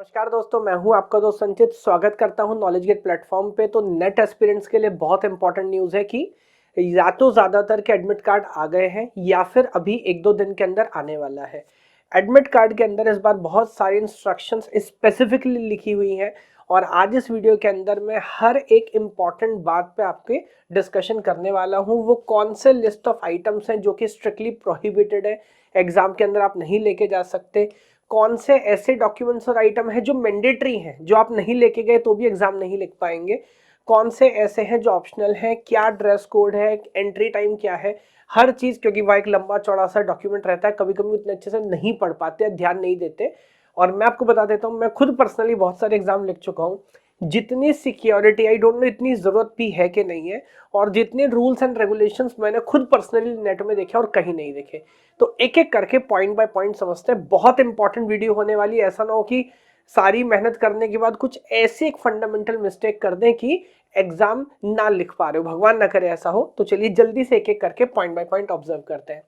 नमस्कार दोस्तों, मैं हूं आपका दोस्त संचित। स्वागत करता हूं नॉलेज गेट प्लेटफॉर्म पे। तो नेट एस्पिरेंट्स के लिए बहुत इंपॉर्टेंट न्यूज़ है कि या तो ज़्यादातर के एडमिट कार्ड आ गए हैं या फिर अभी एक दो दिन के अंदर आने वाला है। एडमिट कार्ड के अंदर इस बार बहुत सारी इंस्ट्रक्शंस स्पेसिफिकली लिखी हुई हैं और आज इस वीडियो के अंदर मैं हर एक इम्पॉर्टेंट बात पे आपके डिस्कशन करने वाला हूँ। वो कौन से लिस्ट ऑफ आइटम्स हैं जो कि स्ट्रिक्टली प्रोहिबिटेड है, एग्जाम के अंदर आप नहीं लेके जा सकते। कौन से ऐसे डॉक्यूमेंट्स और आइटम है जो मैंडेटरी हैं, जो आप नहीं लेके गए तो भी एग्जाम नहीं लिख पाएंगे। कौन से ऐसे हैं जो ऑप्शनल हैं, क्या ड्रेस कोड है, एंट्री टाइम क्या है, हर चीज। क्योंकि वह एक लंबा चौड़ा सा डॉक्यूमेंट रहता है, कभी कभी उतने अच्छे से नहीं पढ़ पाते, ध्यान नहीं देते। और मैं आपको बता देता हूँ, मैं खुद पर्सनली बहुत सारे एग्जाम लिख चुका हूँ। जितनी सिक्योरिटी, आई डोंट नो इतनी जरूरत भी है कि नहीं है, और जितने रूल्स एंड रेगुलेशंस मैंने खुद पर्सनली नेट में देखे और कहीं नहीं देखे। तो एक एक करके पॉइंट बाय पॉइंट समझते हैं। बहुत इंपॉर्टेंट वीडियो होने वाली है। ऐसा ना हो कि सारी मेहनत करने के बाद कुछ ऐसे एक फंडामेंटल मिस्टेक कर दें कि एग्जाम ना लिख पा रहे हो, भगवान ना करे ऐसा हो। तो चलिए जल्दी से एक एक करके पॉइंट बाय पॉइंट ऑब्जर्व करते हैं।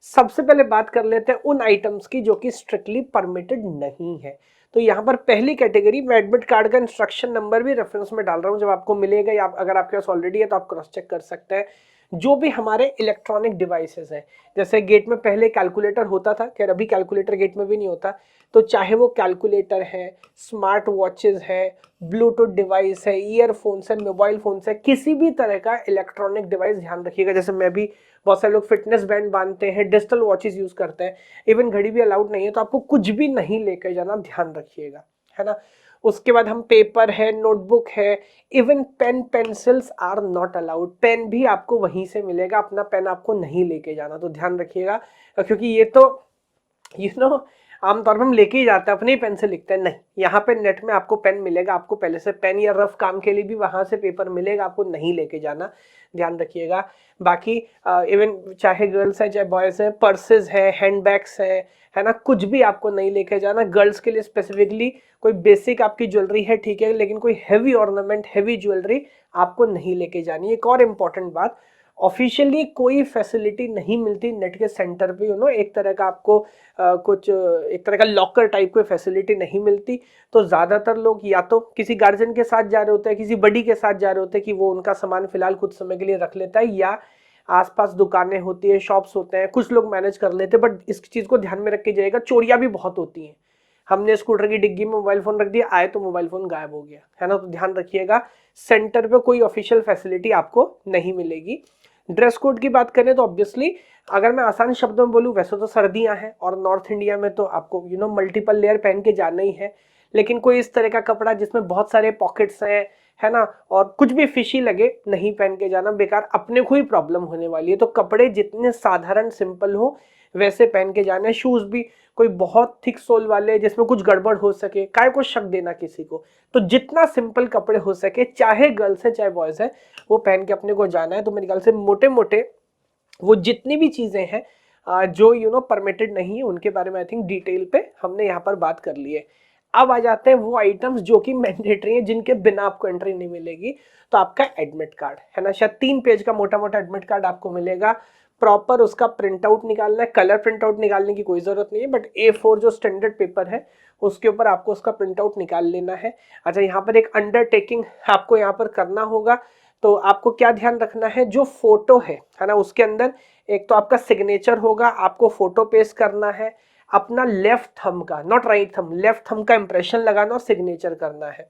सबसे पहले बात कर लेते हैं उन आइटम्स की जो कि स्ट्रिक्टली परमिटेड नहीं है। तो यहाँ पर पहली कैटेगरी, मैं एडमिट कार्ड का इंस्ट्रक्शन नंबर भी रेफरेंस में डाल रहा हूँ, जब आपको मिलेगा या अगर आपके पास ऑलरेडी है तो आप क्रॉस चेक कर सकते हैं। जो भी हमारे इलेक्ट्रॉनिक डिवाइसेस हैं, जैसे गेट में पहले कैलकुलेटर होता था, खैर अभी कैलकुलेटर गेट में भी नहीं होता। तो चाहे वो कैलकुलेटर है, स्मार्ट वॉचेस है, ब्लूटूथ डिवाइस है, ईयरफोन्स है, मोबाइल फोन्स है, किसी भी तरह का इलेक्ट्रॉनिक डिवाइस ध्यान रखिएगा। जैसे मैं भी, बहुत सारे लोग फिटनेस बैंड बांधते हैं, डिजिटल वॉचेस यूज करते हैं, इवन घड़ी भी अलाउड नहीं है। तो आपको कुछ भी नहीं लेकर जाना, ध्यान रखिएगा, है ना। उसके बाद हम पेपर है, नोटबुक है, even pen pencils are not allowed. Pen भी आपको वहीं से मिलेगा, अपना पेन आपको नहीं लेके जाना, तो ध्यान रखिएगा। क्योंकि ये तो आमतौर पर हम लेके ही जाते हैं, अपने ही पेन से लिखते हैं। नहीं, यहाँ पे नेट में आपको पेन मिलेगा, आपको पहले से पेन या रफ काम के लिए भी वहां से पेपर मिलेगा, आपको नहीं लेके जाना, ध्यान रखिएगा। बाकी इवन चाहे गर्ल्स है चाहे बॉयज है, पर्सेज है, हैंडबैग्स है ना, कुछ भी आपको नहीं लेके जाना। गर्ल्स के लिए स्पेसिफिकली कोई बेसिक आपकी ज्वेलरी है, ठीक है, लेकिन कोई हैवी ऑर्नामेंट, हैवी ज्वेलरी आपको नहीं लेके जानी। एक और इम्पॉर्टेंट बात, ऑफिशियली कोई फैसिलिटी नहीं मिलती नेट के सेंटर पे, एक तरह का आपको कुछ एक तरह का लॉकर टाइप कोई फैसिलिटी नहीं मिलती। तो ज्यादातर लोग या तो किसी गार्जियन के साथ जा रहे होते हैं, किसी बड़ी के साथ जा रहे होते हैं कि वो उनका सामान फिलहाल कुछ समय के लिए रख लेता है, या आसपास दुकानें होती है, शॉप्स होते हैं, कुछ लोग मैनेज कर लेते हैं। बट इस चीज को ध्यान में रख के जाएगा, चोरियां भी बहुत होती हैं। हमने स्कूटर की डिग्गी में मोबाइल फोन रख दिया, आए तो मोबाइल फोन गायब हो गया, है ना। तो ध्यान रखिएगा, सेंटर पे कोई ऑफिशियल फैसिलिटी आपको नहीं मिलेगी। ड्रेस कोड की बात करें तो ऑब्वियसली, अगर मैं आसान शब्दों में बोलूं, वैसे तो सर्दियां हैं और नॉर्थ इंडिया में तो आपको मल्टीपल लेयर पहन के जाना ही है। लेकिन कोई इस तरह का कपड़ा जिसमें बहुत सारे पॉकेट्स हैं, है ना, और कुछ भी फिशी लगे, नहीं पहन के जाना, बेकार, अपने को ही प्रॉब्लम होने वाली है। तो कपड़े जितने साधारण सिंपल हो वैसे पहन के जाने। शूज भी कोई बहुत थिक सोल वाले जिसमें कुछ गड़बड़ हो सके, काय को शक देना किसी को। तो जितना सिंपल कपड़े हो सके, चाहे गर्ल्स है चाहे बॉयज है, वो पहन के अपने को जाना है। तो मेरे ख्याल से मोटे मोटे वो जितनी भी चीजें हैं जो परमिटेड नहीं है, उनके बारे में आई थिंक डिटेल पे हमने यहाँ पर बात कर ली है। अब आ जाते हैं वो आइटम्स जो कि मैंडेटरी हैं, जिनके बिना आपको एंट्री नहीं मिलेगी। तो आपका एडमिट कार्ड है ना, शायद 3 पेज का मोटा मोटा एडमिट कार्ड आपको मिलेगा। प्रॉपर उसका प्रिंट आउट निकालना है, कलर प्रिंट आउट निकालने की कोई जरूरत नहीं है, बट A4 जो स्टैंडर्ड पेपर है उसके ऊपर आपको उसका प्रिंट आउट निकाल लेना है। अच्छा, यहाँ पर एक अंडरटेकिंग आपको यहाँ पर करना होगा। तो आपको क्या ध्यान रखना है, जो फोटो है ना, उसके अंदर एक तो आपका सिग्नेचर होगा, आपको फोटो पेस्ट करना है, अपना लेफ्ट थंब का, not right thumb, left thumb का इंप्रेशन लगाना और सिग्नेचर करना है।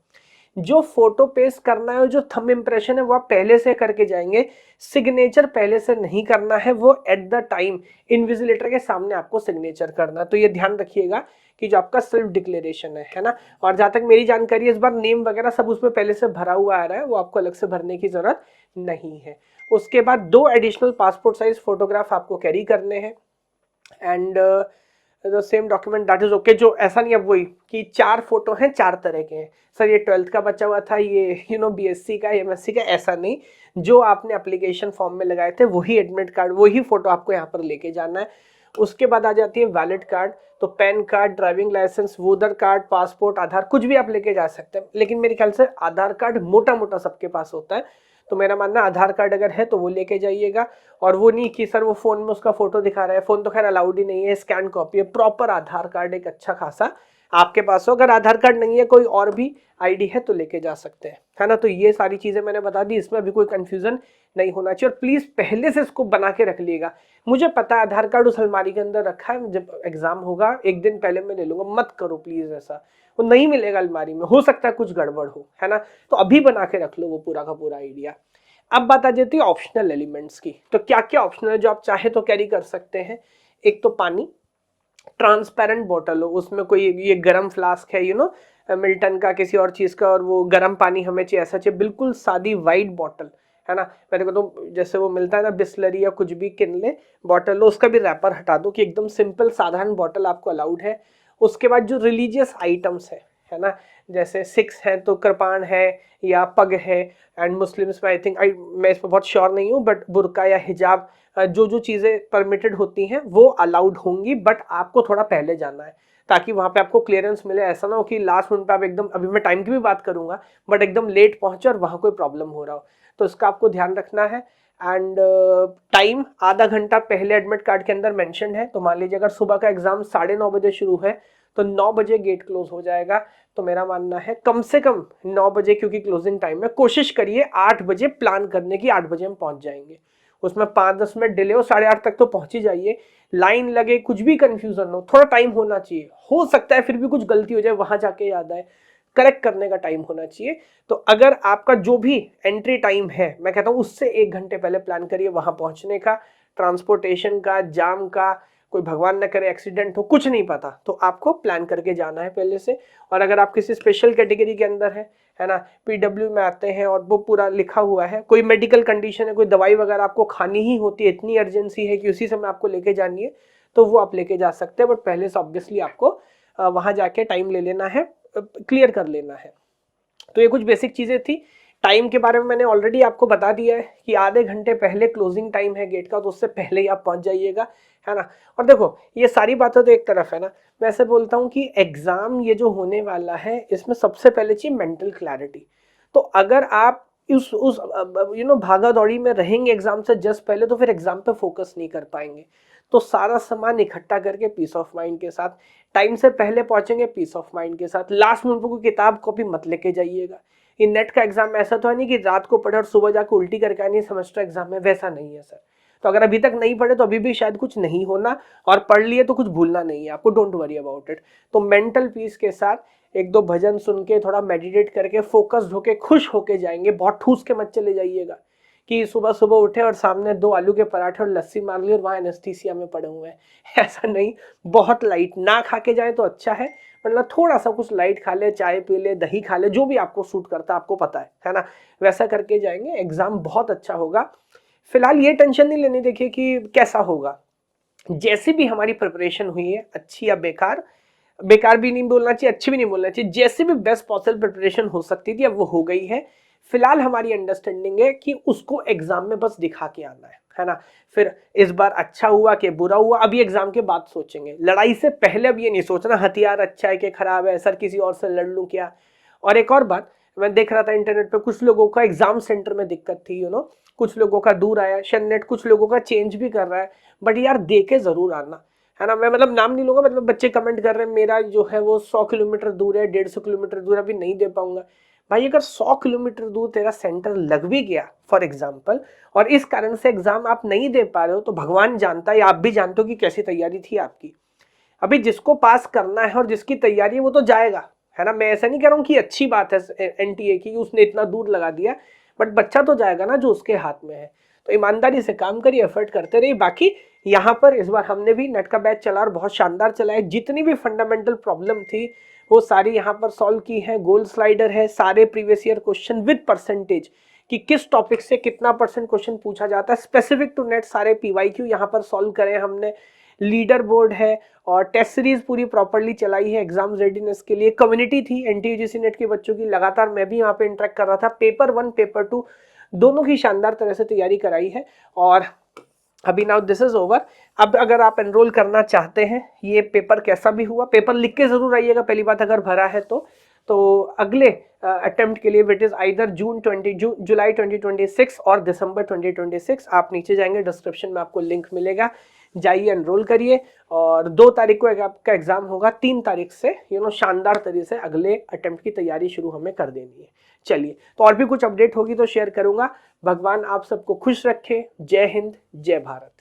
जो फोटो पेस्ट करना है, जो थंब इंप्रेशन है, वो आप पहले से करके जाएंगे। सिग्नेचर पहले से नहीं करना है, वो एट द टाइम इन्विजिलेटर के सामने आपको सिग्नेचर करना है। तो ये ध्यान रखिएगा कि जो आपका सेल्फ डिक्लेरेशन है ना। और जहां तक मेरी जानकारी है, इस बार नेम वगैरह सब उसमें पहले से भरा हुआ आ रहा है, वो आपको अलग से भरने की जरूरत नहीं है। उसके बाद 2 एडिशनल पासपोर्ट साइज फोटोग्राफ आपको कैरी करने हैं, and same document that is okay. जो ऐसा नहीं है वही कि 4 फोटो हैं, 4 तरह के हैं, सर ये 12th का बचा हुआ था, ये BSc का, MSc का, ऐसा नहीं। जो आपने एप्लीकेशन फॉर्म में लगाए थे वही एडमिट कार्ड, वही फोटो आपको यहाँ पर लेके जाना है। उसके बाद आ जाती है वैलिड कार्ड। तो PAN card, driving licence, voter card, passport, Aadhaar, कुछ भी आप लेके जा सकते हैं। लेकिन मेरे ख्याल से आधार कार्ड मोटा मोटा सबके पास होता है, तो मेरा मानना आधार कार्ड अगर है तो वो लेके जाइएगा। और वो नहीं कि सर वो फोन में उसका फोटो दिखा रहा है, फोन तो खैर अलाउड ही नहीं है, स्कैन कॉपी है। प्रॉपर आधार कार्ड एक अच्छा खासा आपके पास हो। अगर आधार कार्ड नहीं है, कोई और भी आईडी है तो लेके जा सकते हैं, है ना। तो ये सारी चीजें मैंने बता दी, इसमें अभी कोई कंफ्यूजन नहीं होना चाहिए। और प्लीज पहले से इसको बना के रख लिएगा। मुझे पता है आधार कार्ड उस अलमारी के अंदर रखा है, जब एग्जाम होगा एक दिन पहले मैं ले लूंगा, मत करो प्लीज ऐसा। वो नहीं मिलेगा अलमारी में, हो सकता है कुछ गड़बड़ हो, है ना। तो अभी बना के रख लो वो पूरा का पूरा आइडिया। अब बात आ जाती है ऑप्शनल एलिमेंट्स की। तो क्या क्या ऑप्शनल है जो आप चाहे तो कैरी कर सकते हैं? एक तो पानी, ट्रांसपेरेंट बॉटल हो, उसमें कोई ये गरम फ्लास्क है, मिल्टन का किसी और चीज का, और वो गर्म पानी हमें चाहिए, ऐसा चाहिए बिल्कुल सादी वाइट बॉटल, है ना। मेरे को तो जैसे वो मिलता है ना बिस्लरी या कुछ भी किनले बॉटल, लो उसका भी रैपर हटा दो कि एकदम सिंपल साधारण बॉटल आपको अलाउड है। उसके बाद जो रिलीजियस आइटम्स है ना, जैसे सिक्स है तो कृपाण है या पग है, एंड मुस्लिम्स में आई थिंक मैं इस पर बहुत श्योर नहीं हूँ, बट बुर्का या हिजाब, जो जो चीज़ें परमिटेड होती हैं वो अलाउड होंगी, बट आपको थोड़ा पहले जाना है ताकि वहाँ पे आपको क्लियरेंस मिले। ऐसा ना हो कि लास्ट मिनट पे आप एकदम, अभी मैं टाइम की भी बात करूंगा, बट एकदम लेट पहुंचे और वहाँ कोई प्रॉब्लम हो रहा हो, तो इसका आपको ध्यान रखना है। एंड टाइम आधा घंटा पहले एडमिट कार्ड के अंदर मेंशन है। तो मान लीजिए अगर सुबह का एग्जाम 9:30 बजे शुरू है तो 9 बजे गेट क्लोज हो जाएगा। तो मेरा मानना है कम से कम 9 बजे, क्योंकि क्लोजिंग टाइम है, कोशिश करिए 8 बजे प्लान करने की, 8 बजे हम पहुंच जाएंगे। उसमें 5-10 मिनट डिले हो, 8:30 तक तो पहुंच ही जाइए। लाइन लगे, कुछ भी कंफ्यूजन हो, थोड़ा टाइम होना चाहिए। हो सकता है फिर भी कुछ गलती हो जाए, वहां जाके याद आए, करेक्ट करने का टाइम होना चाहिए। तो अगर आपका जो भी एंट्री टाइम है, मैं कहता हूं उससे 1 घंटे पहले प्लान करिए वहां पहुंचने का। ट्रांसपोर्टेशन का, जाम का, कोई भगवान न करे एक्सीडेंट हो, कुछ नहीं पता, तो आपको प्लान करके जाना है पहले से। और अगर आप किसी स्पेशल कैटेगरी के अंदर है ना, पीडब्ल्यू में आते हैं और वो पूरा लिखा हुआ है, कोई मेडिकल कंडीशन है, कोई दवाई वगैरह आपको खानी ही होती है, इतनी अर्जेंसी है कि उसी समय आपको लेके जानी है, तो वो आप लेके जा सकते हैं। बट पहले से ऑब्वियसली आपको वहां जाके टाइम ले लेना है, क्लियर कर लेना है। तो ये कुछ बेसिक चीजें थी। टाइम के बारे में मैंने ऑलरेडी आपको बता दिया है कि आधे घंटे पहले क्लोजिंग टाइम है गेट का, तो उससे पहले ही आप पहुंच जाइएगा, है ना। और देखो ये सारी बातें तो एक तरफ है ना, मैं ऐसे बोलता हूँ कि एग्जाम ये जो होने वाला है इसमें सबसे पहले चाहिए मेंटल क्लैरिटी। तो अगर आप उस भागा दौड़ी में रहेंगे एग्जाम से जस्ट पहले, तो फिर एग्जाम पे फोकस नहीं कर पाएंगे। तो सारा सामान इकट्ठा करके पीस ऑफ माइंड के साथ, टाइम से पहले पहुंचेंगे पीस ऑफ माइंड के साथ। लास्ट मिनट को किताब कॉपी मत लेके जाइएगा। ये नेट का एग्जाम ऐसा तो है नहीं कि रात को पढ़े और सुबह जाकर उल्टी करके आनी, सेमेस्टर एग्जाम में वैसा नहीं है सर। तो अगर अभी तक नहीं पढ़े तो अभी भी शायद कुछ नहीं होना, और पढ़ लिए तो कुछ भूलना नहीं है आपको, डोंट वरी अबाउट इट। तो मेंटल पीस के साथ 1-2 भजन सुन के, थोड़ा मेडिटेट करके, फोकस्ड होके, खुश होके जाएंगे। बहुत ठूस के मत चले जाइएगा कि सुबह सुबह उठे और सामने 2 आलू के पराठे और लस्सी मार ली और वहां एनेस्थीसिया में पड़े हुए हैं। ऐसा नहीं, बहुत लाइट ना खा के जाए तो अच्छा है, मतलब थोड़ा सा कुछ लाइट खा ले, चाय पी ले, दही खा ले, जो भी आपको सूट करता है, आपको पता है ना, वैसा करके जाएंगे। एग्जाम बहुत अच्छा होगा। फिलहाल ये टेंशन नहीं लेनी देखिए कि कैसा होगा, जैसी भी हमारी प्रिपरेशन हुई है, अच्छी या बेकार, बेकार भी नहीं बोलना चाहिए, अच्छी भी नहीं बोलना चाहिए, जैसे भी बेस्ट पॉसिबल प्रिपरेशन हो सकती थी अब वो हो गई है। फिलहाल हमारी अंडरस्टैंडिंग है कि उसको एग्जाम में बस दिखा के आना है ना। फिर इस बार अच्छा हुआ कि बुरा हुआ, अभी एग्जाम के बाद सोचेंगे। लड़ाई से पहले अब ये नहीं सोचना हथियार अच्छा है कि खराब है, सर किसी और से लड़ लूं क्या। और एक और बात, मैं देख रहा था इंटरनेट पे, कुछ लोगों का एग्जाम सेंटर में दिक्कत थी, कुछ लोगों का दूर आया, शायद नेट कुछ लोगों का चेंज भी कर रहा है, बट यार दे के जरूर आना, है ना। मैं मतलब नाम नहीं लूंगा, मतलब बच्चे कमेंट कर रहे हैं मेरा जो है वो 100 किलोमीटर दूर है, 150 किलोमीटर दूर, अभी नहीं दे पाऊंगा। भाई अगर 100 किलोमीटर दूर तेरा सेंटर लग भी गया फॉर एग्जाम्पल, और इस कारण से एग्जाम आप नहीं दे पा रहे हो, तो भगवान जानता है, आप भी जानते हो कि कैसी तैयारी थी आपकी। अभी जिसको पास करना है और जिसकी तैयारी है वो तो जाएगा, है ना। मैं ऐसा नहीं कह रहा हूँ कि अच्छी बात है एनटीए की, उसने इतना दूर लगा दिया, बट बच्चा तो जाएगा ना जो उसके हाथ में है। तो ईमानदारी से काम करिए, एफर्ट करते रहिए। बाकी यहाँ पर इस बार हमने भी नेट का बैच चला और बहुत शानदार चला है। जितनी भी फंडामेंटल प्रॉब्लम थी वो सारी यहाँ पर सॉल्व की है। गोल स्लाइडर है, सारे previous year question with percentage कि किस टॉपिक से कितना % क्वेश्चन पूछा जाता है, स्पेसिफिक टू नेट सारे पीवाईक्यू यहाँ पर सॉल्व करे हमने। लीडर बोर्ड है और टेस्ट सीरीज पूरी प्रॉपर्ली चलाई है एग्जाम रेडीनेस के लिए। कम्युनिटी थी एनटीयूजीसी नेट के बच्चों की, लगातार मैं भी यहाँ पे इंटरेक्ट कर रहा था। पेपर 1 पेपर 2 दोनों की शानदार तरह से तैयारी कराई है। और अभी नाउ दिस इज ओवर। अब अगर आप एनरोल करना चाहते हैं, ये पेपर कैसा भी हुआ, पेपर लिख के जरूर आइएगा पहली बात, अगर भरा है तो अगले अटेम्प्ट के लिए विट इज आइदर जुलाई 2026 और दिसंबर 2026। आप नीचे जाएंगे डिस्क्रिप्शन में आपको लिंक मिलेगा, जाइए एनरोल करिए और 2 तारीख को आपका एग्जाम होगा, 3 तारीख से शानदार तरीके से अगले अटेम्प्ट की तैयारी शुरू हमें कर देनी है। चलिए, तो और भी कुछ अपडेट होगी तो शेयर करूंगा। भगवान आप सबको खुश रखे। जय हिंद, जय भारत।